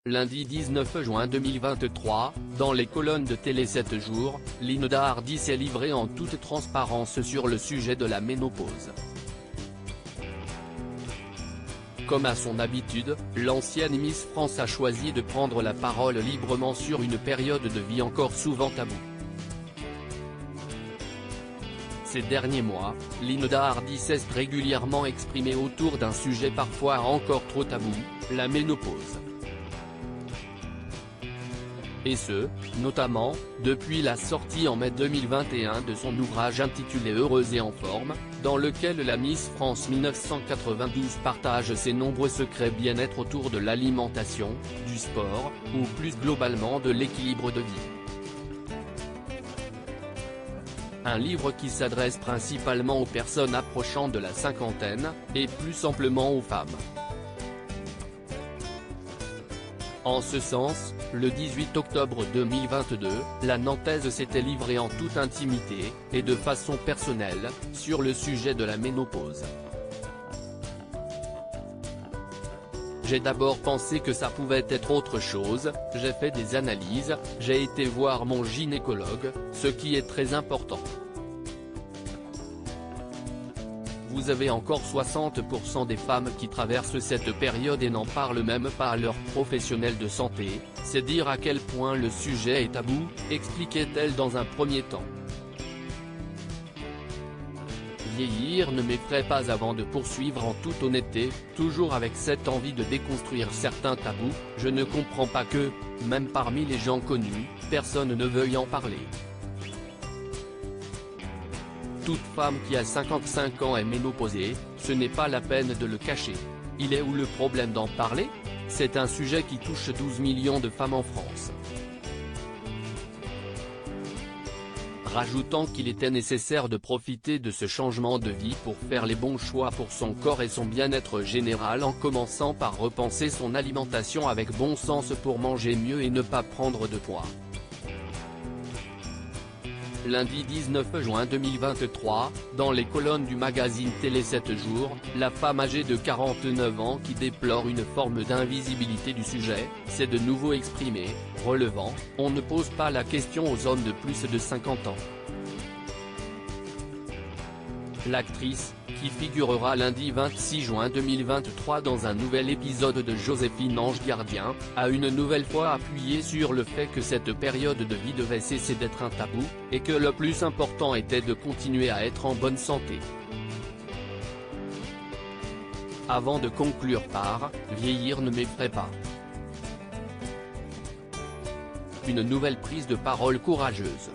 Lundi 19 juin 2023, dans les colonnes de Télé 7 jours, Linda Hardy s'est livrée en toute transparence sur le sujet de la ménopause. Comme à son habitude, l'ancienne Miss France a choisi de prendre la parole librement sur une période de vie encore souvent taboue. Ces derniers mois, Linda Hardy s'est régulièrement exprimée autour d'un sujet parfois encore trop tabou, la ménopause. Et ce, notamment, depuis la sortie en mai 2021 de son ouvrage intitulé Heureuse et en forme, dans lequel la Miss France 1992 partage ses nombreux secrets bien-être autour de l'alimentation, du sport, ou plus globalement de l'équilibre de vie. Un livre qui s'adresse principalement aux personnes approchant de la cinquantaine, et plus amplement aux femmes. En ce sens, le 18 octobre 2022, la Nantaise s'était livrée en toute intimité, et de façon personnelle, sur le sujet de la ménopause. J'ai d'abord pensé que ça pouvait être autre chose, j'ai fait des analyses, j'ai été voir mon gynécologue, ce qui est très important. Vous avez encore 60% des femmes qui traversent cette période et n'en parlent même pas à leurs professionnels de santé, c'est dire à quel point le sujet est tabou, expliquait-elle dans un premier temps. Vieillir ne m'effraie pas avant de poursuivre en toute honnêteté, toujours avec cette envie de déconstruire certains tabous, je ne comprends pas que, même parmi les gens connus, personne ne veuille en parler. Toute femme qui a 55 ans est ménopausée, ce n'est pas la peine de le cacher. Il est où le problème d'en parler? C'est un sujet qui touche 12 millions de femmes en France. Rajoutant qu'il était nécessaire de profiter de ce changement de vie pour faire les bons choix pour son corps et son bien-être général en commençant par repenser son alimentation avec bon sens pour manger mieux et ne pas prendre de poids. Lundi 19 juin 2023, dans les colonnes du magazine Télé 7 jours, la femme âgée de 49 ans qui déplore une forme d'invisibilité du sujet, s'est de nouveau exprimée, relevant « On ne pose pas la question aux hommes de plus de 50 ans ». L'actrice, qui figurera lundi 26 juin 2023 dans un nouvel épisode de Joséphine Ange Gardien, a une nouvelle fois appuyé sur le fait que cette période de vie devait cesser d'être un tabou, et que le plus important était de continuer à être en bonne santé. Avant de conclure par « Vieillir ne m'effraie pas ». Une nouvelle prise de parole courageuse.